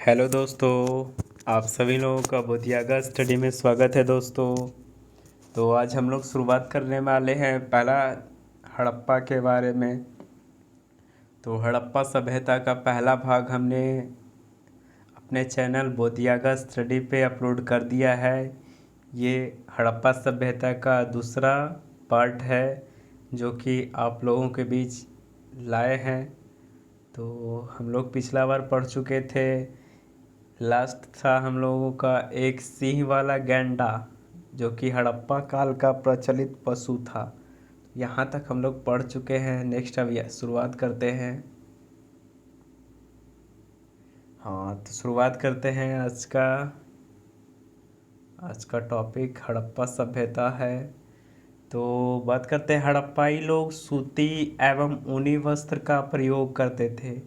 Hello दोस्तों, आप सभी लोगों का बोधियागा स्टडी में स्वागत है दोस्तों। तो आज हम लोग शुरुआत करने वाले हैं पहला हड़प्पा के बारे में। तो हड़प्पा सभ्यता का पहला भाग हमने अपने चैनल बोधियागा स्टडी पे अपलोड कर दिया है। ये हड़प्पा सभ्यता का दूसरा पार्ट है जो कि आप लोगों के बीच लाए हैं। तो हम लोग पिछला बार पढ़ चुके थे। लास्ट था हम लोगों का एक सिंह वाला गैंडा जो कि हड़प्पा काल का प्रचलित पशु था। यहाँ तक हम लोग पढ़ चुके हैं। नेक्स्ट अब शुरुआत करते हैं। हाँ, तो शुरुआत करते हैं। आज का टॉपिक हड़प्पा सभ्यता है। तो बात करते हैं, हड़प्पाई लोग सूती एवं ऊनी वस्त्र का प्रयोग करते थे।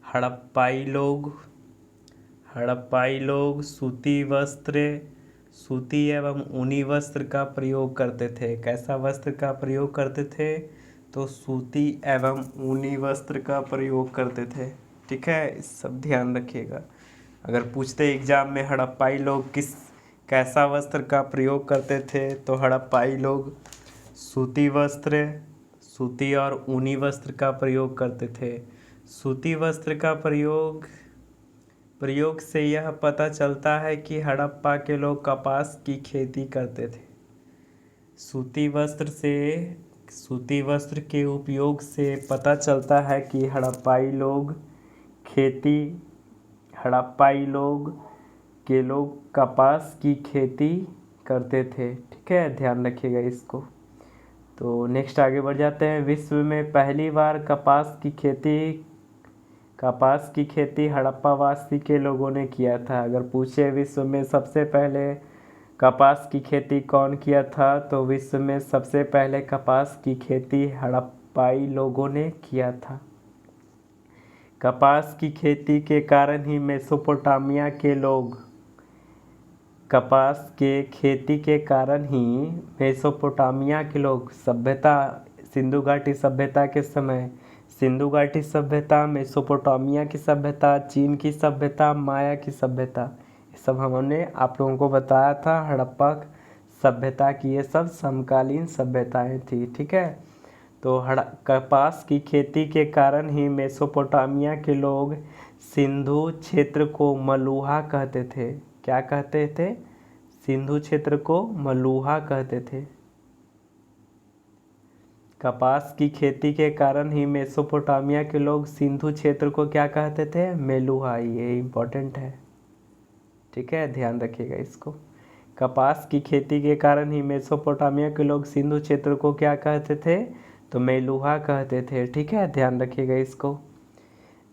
हड़प्पाई लोग सूती एवं ऊनी वस्त्र का प्रयोग करते थे। कैसा वस्त्र का प्रयोग करते थे? तो सूती एवं ऊनी वस्त्र का प्रयोग करते थे। ठीक है, सब ध्यान रखिएगा। अगर पूछते एग्जाम में हड़प्पाई लोग कैसा वस्त्र का प्रयोग करते थे, तो हड़प्पाई लोग सूती और ऊनी वस्त्र का प्रयोग करते थे। सूती वस्त्र का प्रयोग से यह पता चलता है कि हड़प्पा के लोग कपास की खेती करते थे। सूती वस्त्र के उपयोग से पता चलता है कि हड़प्पाई लोग कपास की खेती करते थे। ठीक है, ध्यान रखिएगा इसको। तो नेक्स्ट आगे बढ़ जाते हैं। विश्व में पहली बार कपास की खेती हड़प्पावासी के लोगों ने किया था। अगर पूछे विश्व में सबसे पहले कपास की खेती कौन किया था, तो विश्व में सबसे पहले कपास की खेती हड़प्पाई लोगों ने किया था। कपास की खेती के कारण ही मेसोपोटामिया के लोग सिंधु घाटी सभ्यता के समय सिंधु घाटी सभ्यता, मेसोपोटामिया की सभ्यता, चीन की सभ्यता, माया की सभ्यता, ये सब हमने आप लोगों को बताया था। हड़प्पा सभ्यता की ये सब समकालीन सभ्यताएं थी। ठीक है, तो कपास की खेती के कारण ही मेसोपोटामिया के लोग सिंधु क्षेत्र को मलुहा कहते थे। क्या कहते थे? सिंधु क्षेत्र को मलुहा कहते थे। कपास की खेती के कारण ही मेसोपोटामिया के लोग सिंधु क्षेत्र को क्या कहते थे? मेलुहा। ये इम्पोर्टेंट है। ठीक है, ध्यान रखिएगा इसको। कपास की खेती के कारण ही मेसोपोटामिया के लोग सिंधु क्षेत्र को क्या कहते थे? तो मेलुहा कहते थे। ठीक है, ध्यान रखिएगा इसको।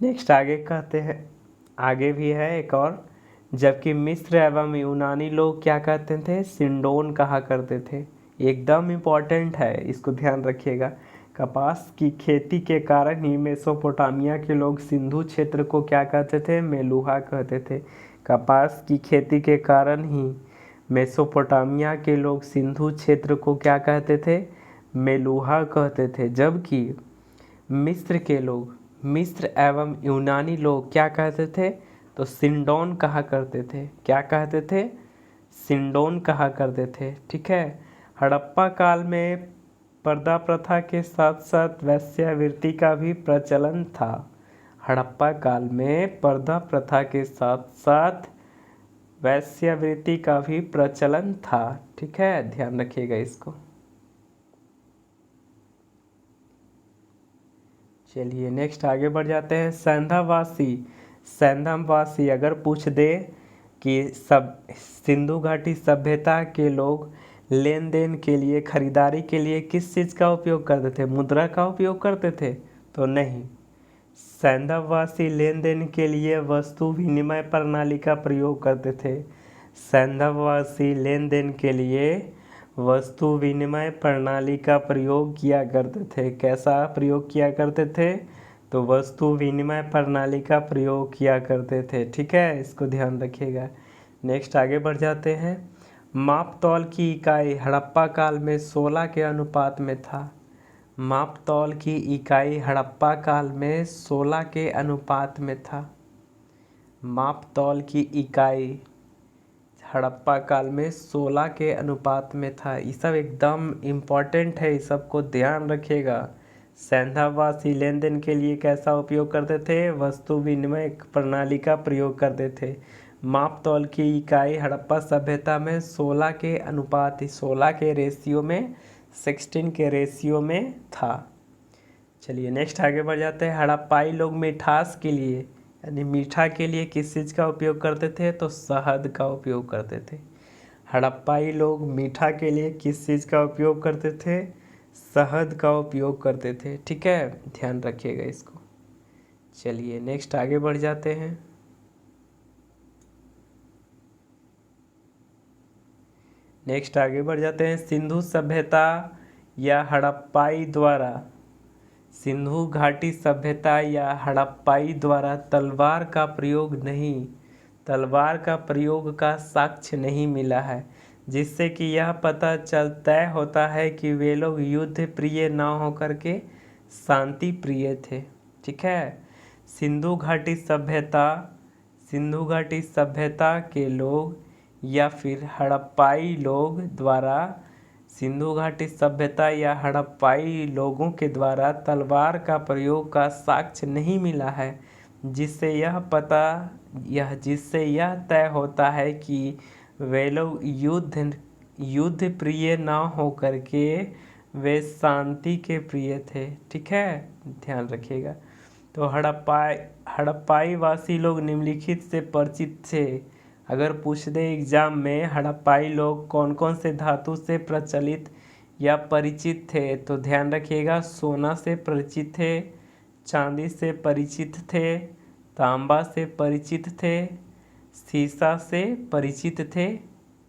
नेक्स्ट आगे कहते हैं, आगे भी है एक और। जबकि मिस्र एवं यूनानी लोग क्या कहते थे? सिंडोन कहा करते थे। एकदम इम्पॉर्टेंट है, इसको ध्यान रखिएगा। कपास की खेती के कारण ही मेसोपोटामिया के लोग सिंधु क्षेत्र को क्या कहते थे? मेलुहा कहते थे। कपास की खेती के कारण ही मेसोपोटामिया के लोग सिंधु क्षेत्र को क्या कहते थे? मेलुहा कहते थे। जबकि मिस्र एवं यूनानी लोग क्या कहते थे? तो सिंडोन कहा करते थे। क्या कहते थे? सिंडोन कहा करते थे। ठीक है, हड़प्पा काल में पर्दा प्रथा के साथ साथ वेश्यावृत्ति का भी प्रचलन था। हड़प्पा काल में पर्दा प्रथा के साथ साथ वेश्यावृत्ति का भी प्रचलन था। ठीक है, ध्यान रखिएगा इसको। चलिए नेक्स्ट आगे बढ़ जाते हैं। सैंधववासी अगर पूछ दे कि सिंधु घाटी सभ्यता के लोग लेन देन के लिए, खरीदारी के लिए किस चीज़ का उपयोग करते थे? मुद्रा का उपयोग करते थे? तो नहीं। सैंधववासी लेन देन के लिए वस्तु विनिमय प्रणाली का प्रयोग करते थे। सैंधववासी लेन देन के लिए वस्तु विनिमय प्रणाली का प्रयोग किया करते थे। कैसा प्रयोग किया करते थे? तो वस्तु विनिमय प्रणाली का प्रयोग किया करते थे। ठीक है, इसको ध्यान रखिएगा। नेक्स्ट आगे बढ़ जाते हैं। माप तौल की इकाई हड़प्पा काल में 16 के अनुपात में था। माप तौल की इकाई हड़प्पा काल में 16 के अनुपात में था। माप तौल की इकाई हड़प्पा काल में 16 के अनुपात में था। ये सब एकदम इम्पॉर्टेंट है, इस सब को ध्यान रखिएगा। सैंधावासी लेन देन के लिए कैसा उपयोग करते थे? वस्तु विनिमय प्रणाली का प्रयोग करते थे। माप तौल की इकाई हड़प्पा सभ्यता में 16 के अनुपात 16 के रेशियो में 16 के रेशियो में था। चलिए नेक्स्ट आगे बढ़ जाते हैं। हड़प्पाई लोग मिठास के लिए यानी मीठा के लिए किस चीज़ का उपयोग करते थे? तो शहद का उपयोग करते थे। हड़प्पाई लोग मीठा के लिए किस चीज़ का उपयोग करते थे? शहद का उपयोग करते थे। ठीक है, ध्यान रखिएगा इसको। चलिए नेक्स्ट आगे बढ़ जाते हैं। नेक्स्ट आगे बढ़ जाते हैं। सिंधु सभ्यता या हड़प्पाई द्वारा सिंधु घाटी सभ्यता या हड़प्पाई द्वारा तलवार का प्रयोग नहीं, तलवार का प्रयोग का साक्ष्य नहीं मिला है, जिससे कि यह पता तय होता है कि वे लोग युद्ध प्रिय न होकर के शांति प्रिय थे। ठीक है, सिंधु घाटी सभ्यता के लोग या फिर हड़प्पाई लोग द्वारा सिंधु घाटी सभ्यता या हड़प्पाई लोगों के द्वारा तलवार का प्रयोग का साक्ष्य नहीं मिला है, जिससे यह तय होता है कि वे लोग युद्ध प्रिय न होकर के वे शांति के प्रिय थे। ठीक है, ध्यान रखिएगा। तो हड़प्पाई वासी लोग निम्नलिखित से परिचित थे। अगर पूछ दे एग्जाम में हड़प्पाई लोग कौन कौन से धातु से प्रचलित या परिचित थे, तो ध्यान रखिएगा। सोना से परिचित थे, चांदी से परिचित थे, तांबा से परिचित थे, सीसा से परिचित थे,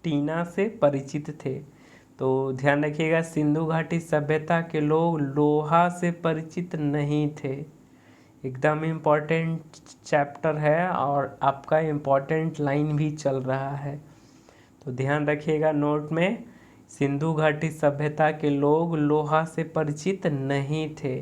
टीना से परिचित थे। तो ध्यान रखिएगा, सिंधु घाटी सभ्यता के लोग लोहा से परिचित नहीं थे। एकदम इम्पॉर्टेंट चैप्टर है और आपका इम्पॉर्टेंट लाइन भी चल रहा है, तो ध्यान रखिएगा नोट में। सिंधु घाटी सभ्यता के लोग लोहा से परिचित नहीं थे।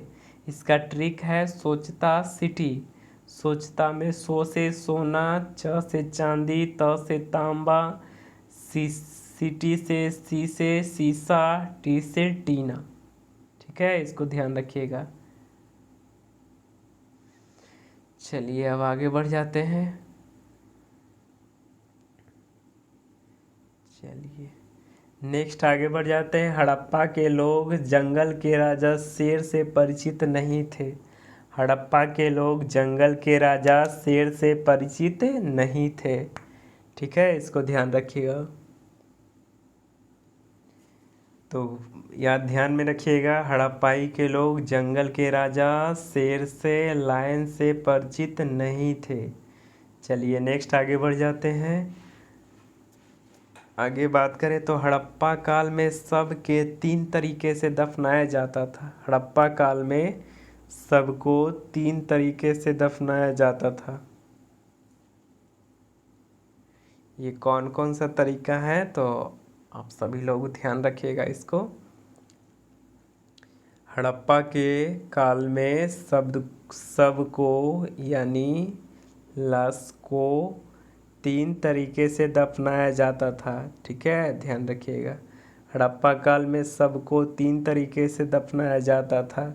इसका ट्रिक है सोचता सिटी। सोचता में सो से सोना, च से चांदी, त से तांबा, सिटी से शीशे सीसा, टी से टीना। ठीक है, इसको ध्यान रखिएगा। चलिए अब आगे बढ़ जाते हैं। चलिए नेक्स्ट आगे बढ़ जाते हैं। हड़प्पा के लोग जंगल के राजा शेर से परिचित नहीं थे। हड़प्पा के लोग जंगल के राजा शेर से परिचित नहीं थे। ठीक है, इसको ध्यान रखिएगा। तो याद ध्यान में रखिएगा, हड़प्पाई के लोग जंगल के राजा शेर से लायन से परिचित नहीं थे। चलिए नेक्स्ट आगे बढ़ जाते हैं। आगे बात करें तो हड़प्पा काल में सबके 3 तरीके से दफनाया जाता था। हड़प्पा काल में सबको 3 तरीके से दफनाया जाता था। ये कौन कौन सा तरीका है, तो आप सभी लोग ध्यान रखिएगा इसको। हड़प्पा के काल में सबको यानी लाश को 3 तरीके से दफनाया जाता था। ठीक है, ध्यान रखिएगा। हड़प्पा काल में सबको 3 तरीके से दफनाया जाता था,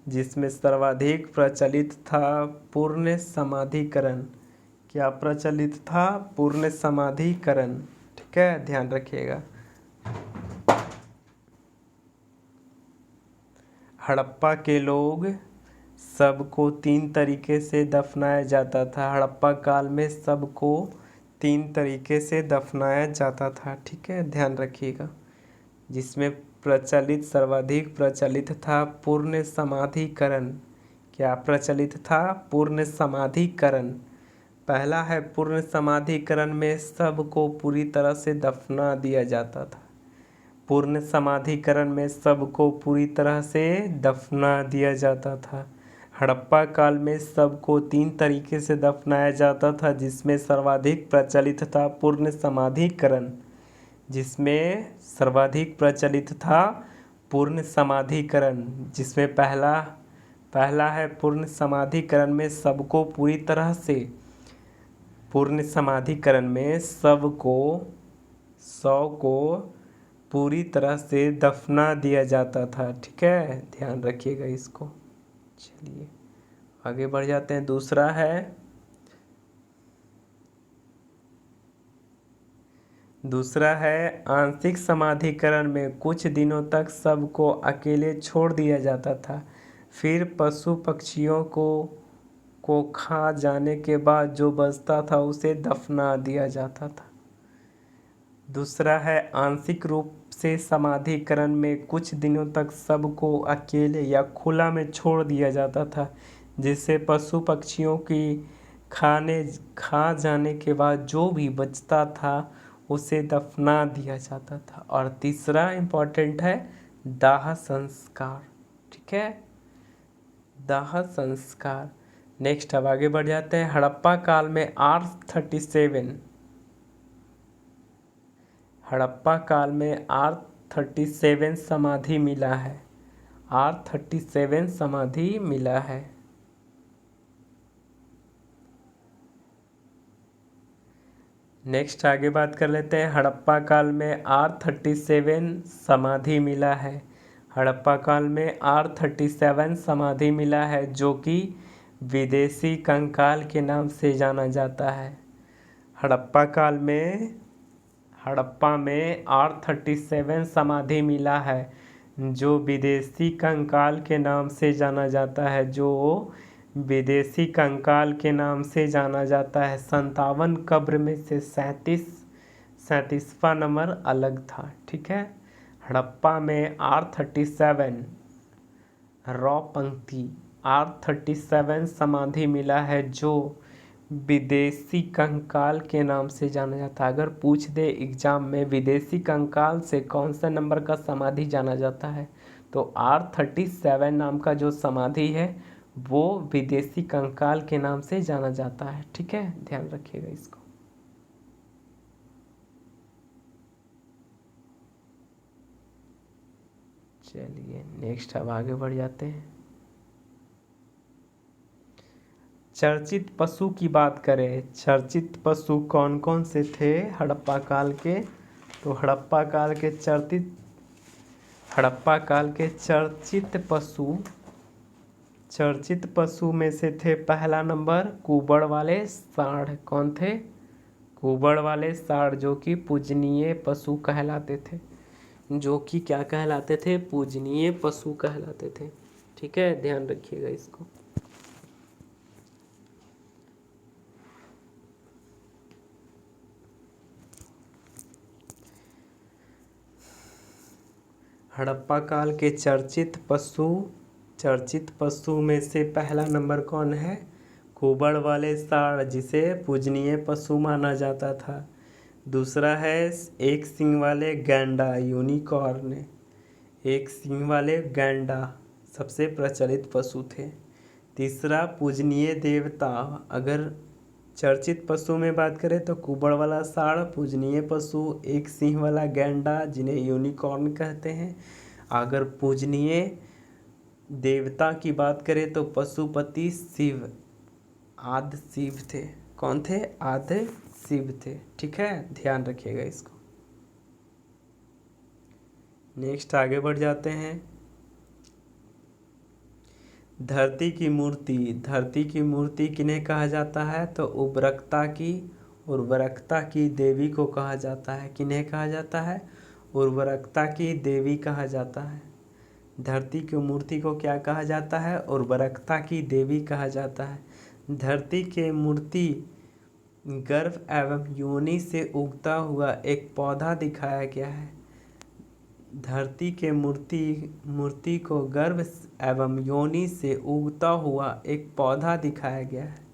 जिसमें सर्वाधिक प्रचलित था पूर्ण समाधिकरण। क्या प्रचलित था? पूर्ण समाधिकरण। ठीक है, ध्यान रखिएगा। हड़प्पा के लोग सबको 3 तरीके से दफनाया जाता था। हड़प्पा काल में सबको 3 तरीके से दफनाया जाता था। ठीक है, ध्यान रखिएगा। जिसमें सर्वाधिक प्रचलित था पूर्ण समाधिकरण। क्या प्रचलित था? पूर्ण समाधिकरण। पहला है पूर्ण समाधिकरण में सबको पूरी तरह से दफना दिया जाता था। पूर्ण समाधिकरण में सबको पूरी तरह से दफना दिया जाता था। हड़प्पा काल में सबको 3 तरीके से दफनाया जाता था, जिसमें सर्वाधिक प्रचलित था पूर्ण समाधिकरण। जिसमें पहला है पूर्ण समाधिकरण में सबको पूरी तरह से पूर्ण समाधिकरण में शव को पूरी तरह से दफना दिया जाता था। ठीक है, ध्यान रखिएगा इसको। चलिए आगे बढ़ जाते हैं। दूसरा है आंशिक समाधिकरण में कुछ दिनों तक शव को अकेले छोड़ दिया जाता था, फिर पशु पक्षियों को खा जाने के बाद जो बचता था उसे दफना दिया जाता था। दूसरा है आंशिक रूप से समाधिकरण में कुछ दिनों तक शव को अकेले या खुला में छोड़ दिया जाता था, जिससे पशु पक्षियों की खा जाने के बाद जो भी बचता था उसे दफना दिया जाता था। और तीसरा इम्पोर्टेंट है दाह संस्कार। ठीक है, दाह संस्कार। नेक्स्ट अब आगे बढ़ जाते हैं। हड़प्पा काल में R37 समाधि मिला है। R37 समाधि मिला है। नेक्स्ट आगे बात कर लेते हैं। हड़प्पा काल में R37 समाधि मिला है। हड़प्पा काल में R37 समाधि मिला है, जो कि विदेशी कंकाल के नाम से जाना जाता है। हड़प्पा में R37 समाधि मिला है, जो विदेशी कंकाल के नाम से जाना जाता है। 57 कब्र में से 37वां नंबर अलग था। ठीक है, हड़प्पा में R37 रॉ पंक्ति R37 समाधि मिला है, जो विदेशी कंकाल के नाम से जाना जाता है। अगर पूछ दे एग्जाम में विदेशी कंकाल से कौन सा नंबर का समाधि जाना जाता है, तो R37 नाम का जो समाधि है वो विदेशी कंकाल के नाम से जाना जाता है। ठीक है, ध्यान रखिएगा इसको। चलिए नेक्स्ट अब आगे बढ़ जाते हैं। चर्चित पशु की बात करें, चर्चित पशु कौन कौन से थे हड़प्पा काल के, तो हड़प्पा काल के चर्चित पशु में से थे पहला नंबर कुबड़ वाले सांड। कौन थे? कुबड़ वाले सांड, जो कि पूजनीय पशु कहलाते थे। क्या कहलाते थे? पूजनीय पशु कहलाते थे। ठीक है, ध्यान रखिएगा इसको। हड़प्पा काल के चर्चित पशु में से पहला नंबर कौन है? कुबड़ वाले सांड, जिसे पूजनीय पशु माना जाता था। दूसरा है एक सींग वाले गैंडा, यूनिकॉर्न। एक सींग वाले गैंडा सबसे प्रचलित पशु थे। तीसरा पूजनीय देवता। अगर चर्चित पशु में बात करें तो कुबड़ वाला सांड पूजनीय पशु, एक सिंह वाला गैंडा जिन्हें यूनिकॉर्न कहते हैं। अगर पूजनीय देवता की बात करें तो पशुपति शिव, आदि शिव थे। कौन थे? आदि शिव थे। ठीक है, ध्यान रखिएगा इसको। नेक्स्ट आगे बढ़ जाते हैं। धरती की मूर्ति किन्हें कहा जाता है? तो उर्वरकता की देवी को कहा जाता है। किन्हें कहा जाता है? उर्वरकता की देवी कहा जाता है। धरती की मूर्ति को क्या कहा जाता है? उर्वरकता की देवी कहा जाता है। धरती के मूर्ति गर्भ एवं योनि से उगता हुआ एक पौधा दिखाया गया है। धरती के मूर्ति को गर्भ एवं योनि से उगता हुआ एक पौधा दिखाया गया है।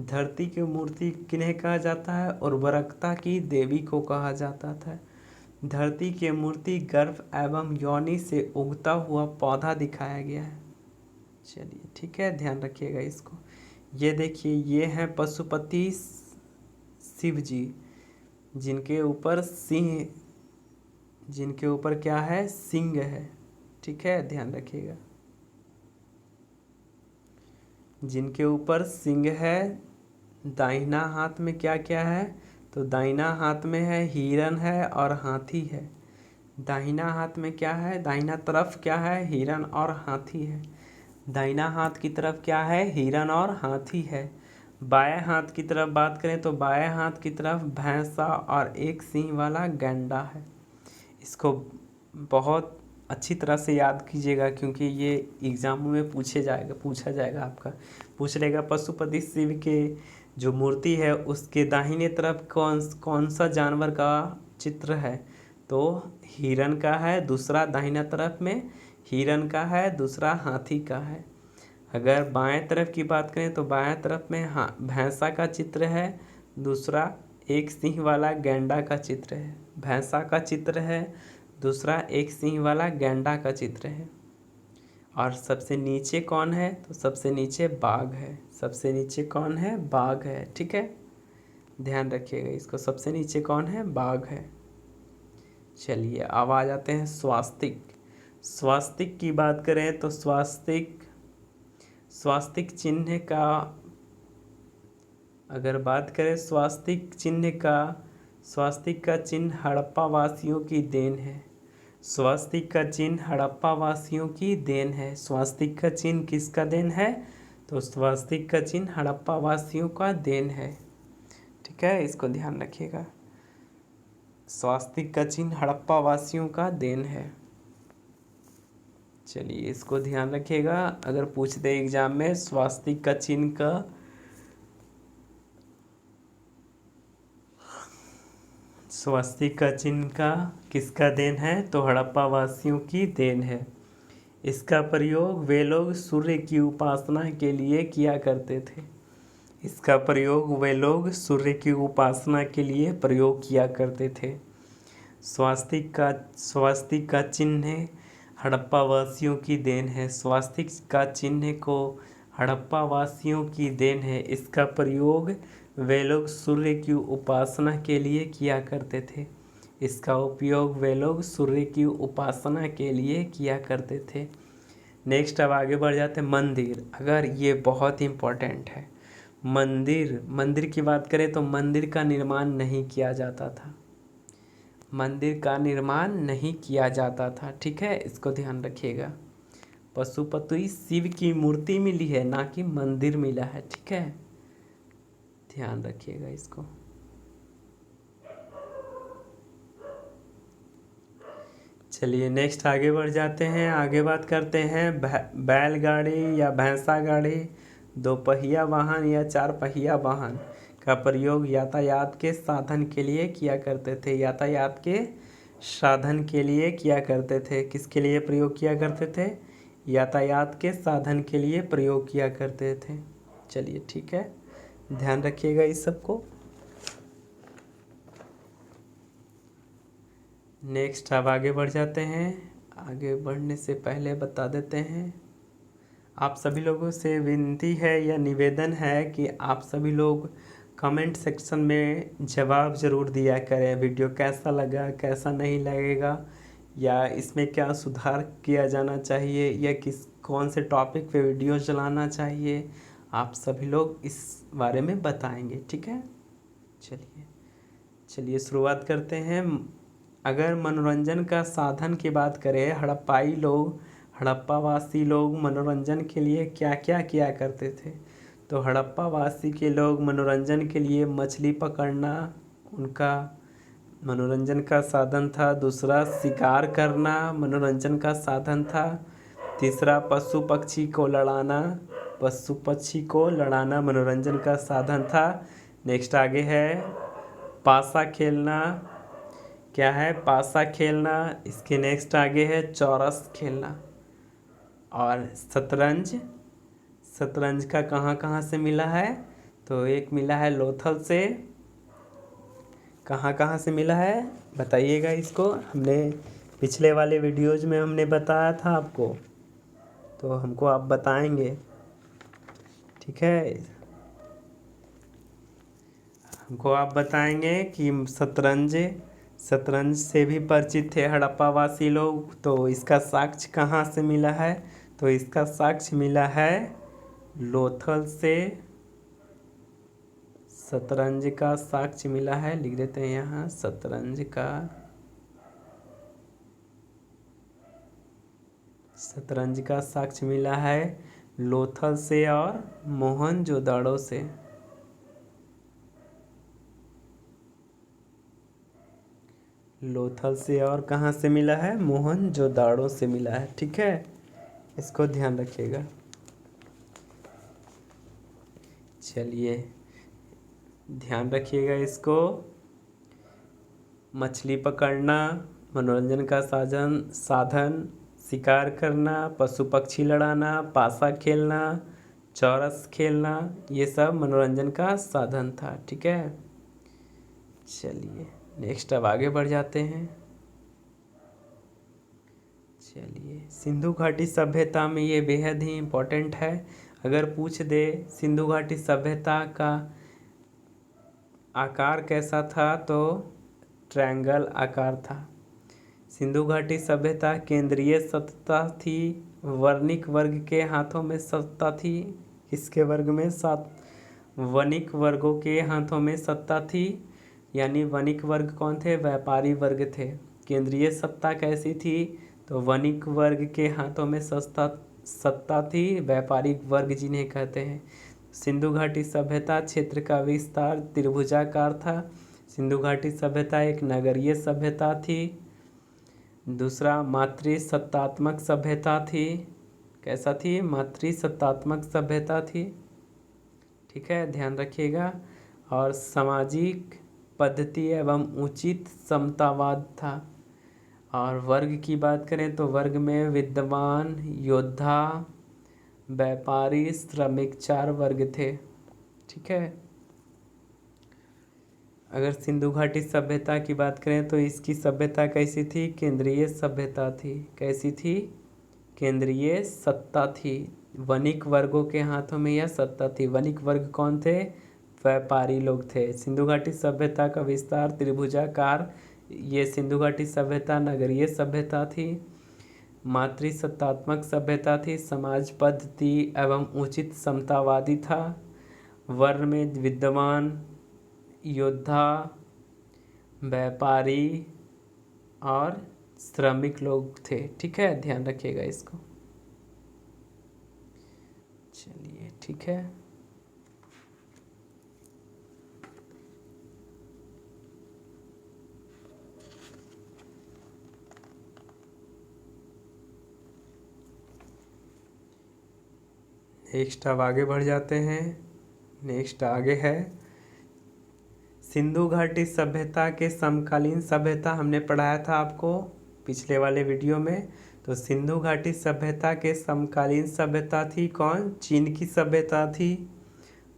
धरती की मूर्ति किन्हें कहा जाता है? उर्वरकता की देवी को कहा जाता था। धरती की मूर्ति गर्भ एवं योनि से उगता हुआ पौधा दिखाया गया है। चलिए ठीक है, ध्यान रखिएगा इसको। ये देखिए, ये हैं पशुपति शिव जी, जिनके ऊपर क्या है? सिंह है। ठीक है, ध्यान रखिएगा। जिनके ऊपर सिंह है, दाहिना हाथ में क्या क्या है, तो दाहिना हाथ में है हिरन है और हाथी है। दाहिना हाथ में क्या है, दाहिना तरफ क्या है, हिरन और हाथी है। दाहिना हाथ की तरफ क्या है, हिरन और हाथी है। बाएं हाथ की तरफ बात करें तो बाएं हाथ की तरफ भैंसा और एक सींग वाला गैंडा है। इसको बहुत अच्छी तरह से याद कीजिएगा क्योंकि ये एग्जामों में पूछा जाएगा आपका। पूछ लेगा पशुपति शिव के जो मूर्ति है उसके दाहिने तरफ कौन कौन सा जानवर का चित्र है, तो हिरन का है, दूसरा दाहिना तरफ में हिरन का है, दूसरा हाथी का है। अगर बाएं तरफ की बात करें तो बाएं तरफ में हाँ भैंसा का चित्र है, दूसरा एक सिंह वाला गैंडा का चित्र है। भैंसा का चित्र है, दूसरा एक सिंह वाला गैंडा का चित्र है। और सबसे नीचे कौन है, तो सबसे नीचे बाघ है। सबसे नीचे कौन है, बाघ है। ठीक है, ध्यान रखिएगा इसको, सबसे नीचे कौन है, बाघ है। चलिए अब आ जाते हैं स्वास्तिक। स्वास्तिक की बात करें तो स्वास्तिक चिन्ह का अगर बात करें स्वास्तिक का चिन्ह हड़प्पा वासियों की देन है। स्वास्तिक का चिन्ह हड़प्पा वासियों की देन है। स्वास्तिक का चिन्ह किसका देन है, तो स्वास्तिक का चिन्ह हड़प्पा वासियों का देन है। ठीक है, इसको ध्यान रखिएगा, स्वास्तिक का चिन्ह हड़प्पा वासियों का देन है। चलिए इसको ध्यान रखिएगा, अगर पूछ दे एग्जाम में स्वास्तिक का चिन्ह का किसका देन है, तो हड़प्पा वासियों की देन है। इसका प्रयोग वे लोग सूर्य की उपासना के लिए किया करते थे। इसका प्रयोग वे लोग सूर्य की उपासना के लिए प्रयोग किया करते थे। स्वास्तिक का चिन्ह हड़प्पा वासियों की देन है। स्वास्तिक का चिन्ह को हड़प्पा वासियों की देन है। इसका प्रयोग वे लोग सूर्य की उपासना के लिए किया करते थे। इसका उपयोग वे लोग सूर्य की उपासना के लिए किया करते थे। नेक्स्ट अब आगे बढ़ जाते हैं मंदिर। अगर ये बहुत इम्पोर्टेंट है, मंदिर की बात करें तो मंदिर का निर्माण नहीं किया जाता था। मंदिर का निर्माण नहीं किया जाता था। ठीक है, इसको ध्यान रखिएगा। पशुपति शिव की मूर्ति मिली है, ना कि मंदिर मिला है। ठीक है, ध्यान रखिएगा इसको। चलिए नेक्स्ट आगे बढ़ जाते हैं। आगे बात करते हैं बैलगाड़ी या भैंसा गाड़ी, दो पहिया वाहन या चार पहिया वाहन का प्रयोग यातायात के साधन के लिए किया करते थे। यातायात के साधन के लिए किया करते थे। किसके लिए प्रयोग किया करते थे, यातायात के साधन के लिए प्रयोग किया करते थे। चलिए ठीक है, ध्यान रखिएगा इस सबको। नेक्स्ट अब आगे बढ़ जाते हैं। आगे बढ़ने से पहले बता देते हैं, आप सभी लोगों से विनती है या निवेदन है कि आप सभी लोग कमेंट सेक्शन में जवाब ज़रूर दिया करें। वीडियो कैसा लगा, कैसा नहीं लगेगा, या इसमें क्या सुधार किया जाना चाहिए, या कौन से टॉपिक पे वीडियो चलाना चाहिए, आप सभी लोग इस बारे में बताएंगे। ठीक है, चलिए शुरुआत करते हैं। अगर मनोरंजन का साधन की बात करें, हड़प्पावासी लोग मनोरंजन के लिए क्या क्या किया करते थे, तो हड़प्पावासी के लोग मनोरंजन के लिए मछली पकड़ना उनका मनोरंजन का साधन था। दूसरा शिकार करना मनोरंजन का साधन था। तीसरा पशु पक्षी को लड़ाना मनोरंजन का साधन था। नेक्स्ट आगे है पासा खेलना। क्या है, पासा खेलना। इसके नेक्स्ट आगे है चौरस खेलना। और शतरंज का कहाँ से मिला है, तो एक मिला है लोथल से। कहाँ से मिला है बताइएगा इसको, हमने पिछले वाले वीडियोज में हमने बताया था आपको, तो हमको आप बताएंगे। ठीक है, हमको आप बताएंगे कि शतरंज से भी परिचित थे हड़प्पावासी लोग। तो इसका साक्ष्य कहाँ से मिला है, तो इसका साक्ष्य मिला है लोथल से। शतरंज का साक्ष्य मिला है, लिख देते हैं यहाँ शतरंज का साक्ष्य मिला है लोथल से और मोहनजोदड़ो से। लोथल से और कहाँ से मिला है? मोहनजोदड़ो से मिला है। ठीक है, इसको ध्यान रखिएगा। चलिए ध्यान रखिएगा इसको। मछली पकड़ना, मनोरंजन का साधन, शिकार करना, पशु पक्षी लड़ाना, पासा खेलना, चौरस खेलना, ये सब मनोरंजन का साधन था। ठीक है, चलिए नेक्स्ट अब आगे बढ़ जाते हैं। चलिए सिंधु घाटी सभ्यता में ये बेहद ही इम्पोर्टेंट है। अगर पूछ दे सिंधु घाटी सभ्यता का आकार कैसा था, तो ट्रायंगल आकार था। सिंधु घाटी सभ्यता केंद्रीय सत्ता थी, वर्णिक वर्ग के हाथों में सत्ता थी। किसके वर्ग में? वणिक वर्गों के हाथों में सत्ता थी। यानी वणिक वर्ग कौन थे? व्यापारी वर्ग थे। केंद्रीय सत्ता कैसी थी? तो वणिक वर्ग के हाथों में सत्ता थी, व्यापारिक वर्ग जिन्हें कहते हैं। सिंधु घाटी सभ्यता क्षेत्र का विस्तार त्रिभुजाकार था। सिंधु घाटी सभ्यता एक नगरीय सभ्यता थी। दूसरा मातृसत्तात्मक सभ्यता थी। कैसा थी? मातृसत्तात्मक सभ्यता थी। ठीक है, ध्यान रखिएगा। और सामाजिक पद्धति एवं उचित समतावाद था। और वर्ग की बात करें तो वर्ग में विद्वान, योद्धा, व्यापारी, श्रमिक 4 वर्ग थे। ठीक है, अगर सिंधु घाटी सभ्यता की बात करें तो इसकी सभ्यता कैसी थी? केंद्रीय सभ्यता थी। कैसी थी? केंद्रीय सत्ता थी। वणिक वर्गों के हाथों में यह सत्ता थी। वणिक वर्ग कौन थे? व्यापारी लोग थे। सिंधु घाटी सभ्यता का विस्तार त्रिभुजाकार। ये सिंधु घाटी सभ्यता नगरीय सभ्यता थी। मातृसत्तात्मक सभ्यता थी। समाज पद्धति एवं उचित समतावादी था। वर्ण में विद्वान, योद्धा, व्यापारी और श्रमिक लोग थे। ठीक है, ध्यान रखिएगा इसको। चलिए ठीक है, नेक्स्ट अब आगे बढ़ जाते हैं। नेक्स्ट आगे है सिंधु घाटी सभ्यता के समकालीन सभ्यता। हमने पढ़ाया था आपको पिछले वाले वीडियो में। तो सिंधु घाटी सभ्यता के समकालीन सभ्यता थी कौन? चीन की सभ्यता थी।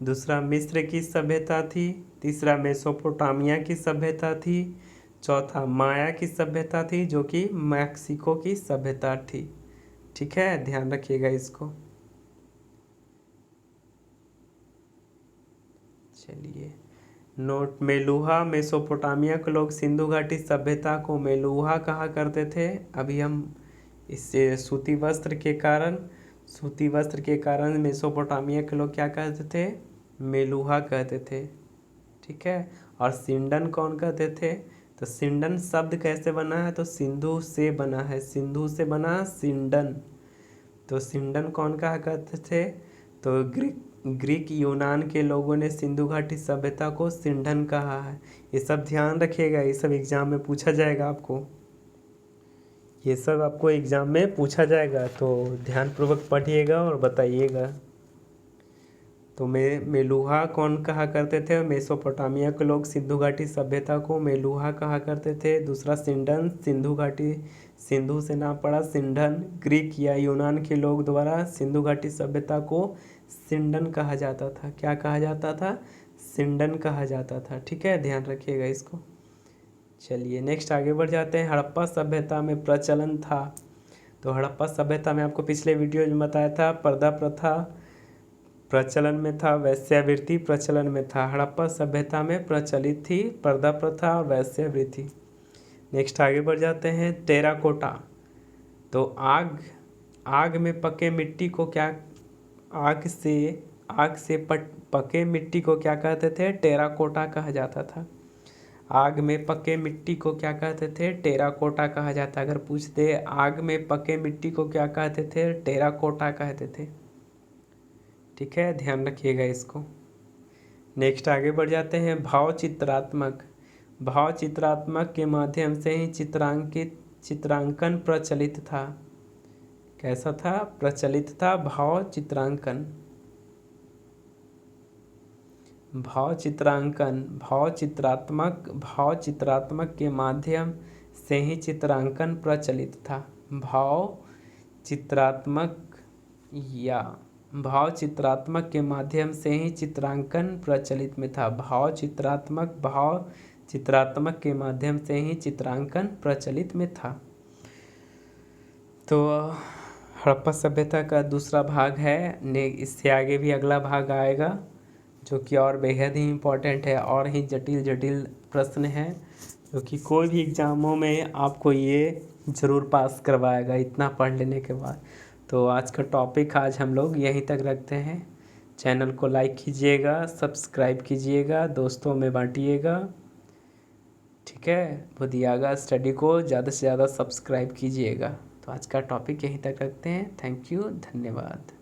दूसरा मिस्र की सभ्यता थी। तीसरा मेसोपोटामिया की सभ्यता थी। चौथा माया की सभ्यता थी, जो कि मैक्सिको की सभ्यता थी। ठीक है, ध्यान रखिएगा इसको। चलिए नोट, मेलुहा मेसोपोटामिया के लोग सिंधु घाटी सभ्यता को मेलुहा कहा करते थे। अभी हम इससे सूती वस्त्र के कारण मेसोपोटामिया के लोग क्या कहते थे? मेलुहा कहते थे। ठीक है, और सिंडन कौन कहते थे? तो सिंडन शब्द कैसे बना है? तो सिंधु से बना है। सिंधु से बना सिंडन। तो सिंडन कौन कहा करते थे? तो ग्रीक यूनान के लोगों ने सिंधु घाटी सभ्यता को सिंडन कहा है। ये सब ध्यान रखिएगा, ये सब एग्जाम में पूछा जाएगा आपको। ये सब आपको एग्जाम में पूछा जाएगा, तो ध्यानपूर्वक पढ़िएगा और बताइएगा। तो मेलुहा कौन कहा करते थे? मेसोपोटामिया के लोग सिंधु घाटी सभ्यता को मेलुहा कहा करते थे। दूसरा सिंडन, सिंधु घाटी, सिंधु से नाम पड़ा सिंडन। ग्रीक या यूनान के लोग द्वारा सिंधु घाटी सभ्यता को सिंडन कहा जाता था। क्या कहा जाता था? सिंडन कहा जाता था। ठीक है, ध्यान रखिएगा इसको। चलिए नेक्स्ट आगे बढ़ जाते हैं। हड़प्पा सभ्यता में प्रचलन था। तो हड़प्पा सभ्यता में आपको पिछले वीडियो में बताया था पर्दा प्रथा प्रचलन में था, वैश्यावृत्ति प्रचलन में था। हड़प्पा सभ्यता में प्रचलित थी पर्दा प्रथा और वैश्यावृत्ति। नेक्स्ट आगे बढ़ जाते हैं। टेराकोटा। तो आग में पके मिट्टी को क्या, आग से आग से पके मिट्टी को क्या कहते थे? टेराकोटा कहा जाता था। आग में पके मिट्टी को क्या कहते थे? टेराकोटा कहा जाता। अगर पूछ दे आग में पके मिट्टी को क्या कहते थे? टेराकोटा कहते थे। ठीक है, ध्यान रखिएगा इसको। नेक्स्ट आगे बढ़ जाते हैं। भाव चित्रात्मक। भाव चित्रात्मक के माध्यम से ही चित्रांकन प्रचलित था। कैसा था? प्रचलित था भाव चित्रांकन। भाव चित्रात्मक के माध्यम से ही चित्रांकन प्रचलित था। भाव चित्रात्मक के माध्यम से ही चित्रांकन प्रचलित में था। भाव चित्रात्मक के माध्यम से ही चित्रांकन प्रचलित में था। तो हड़प्पा सभ्यता का दूसरा भाग है। इससे आगे भी अगला भाग आएगा जो कि और बेहद ही इम्पोर्टेंट है और ही जटिल प्रश्न है, जो कि कोई भी एग्ज़ामों में आपको ये ज़रूर पास करवाएगा इतना पढ़ लेने के बाद। तो आज का टॉपिक हम लोग यहीं तक रखते हैं। चैनल को लाइक कीजिएगा, सब्सक्राइब कीजिएगा, दोस्तों में बांटिएगा। ठीक है, बुद्धियागा स्टडी को ज़्यादा से ज़्यादा सब्सक्राइब कीजिएगा। तो आज का टॉपिक यहीं तक रखते हैं। थैंक यू, धन्यवाद।